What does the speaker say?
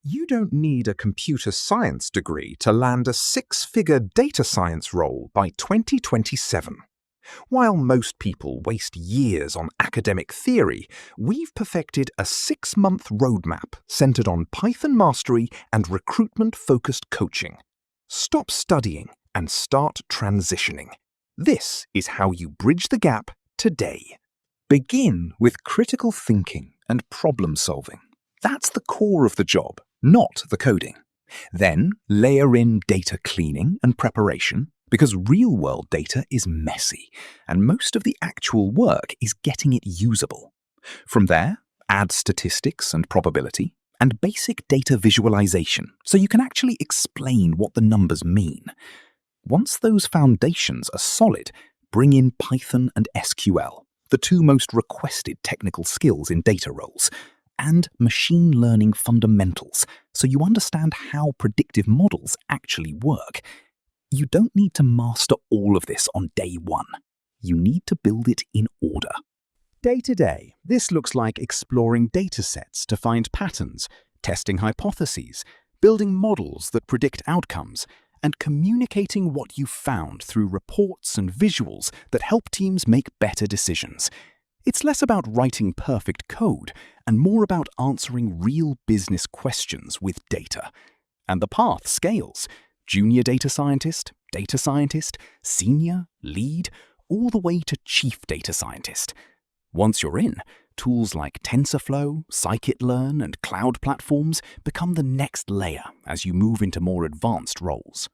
You don't need a computer science degree to land a six-figure data science role by 2027. While most people waste years on academic theory, we've perfected a 6-month roadmap centered on Python mastery and recruitment-focused coaching. Stop studying and start transitioning. This is how you bridge the gap today. Begin with critical thinking and problem solving. That's the core of the job, not the coding. Then layer in data cleaning and preparation, because real-world data is messy, and most of the actual work is getting it usable. From there, add statistics and probability, and basic data visualization, so you can actually explain what the numbers mean. Once those foundations are solid, bring in Python and SQL, the two most requested technical skills in data roles, and machine learning fundamentals, so you understand how predictive models actually work. You don't need to master all of this on day one. You need to build it in order. Day to day, this looks like exploring datasets to find patterns, testing hypotheses, building models that predict outcomes, and communicating what you found through reports and visuals that help teams make better decisions. It's less about writing perfect code and more about answering real business questions with data. And the path scales. Junior data scientist, senior, lead, all the way to chief data scientist. Once you're in, tools like TensorFlow, scikit-learn, and cloud platforms become the next layer as you move into more advanced roles.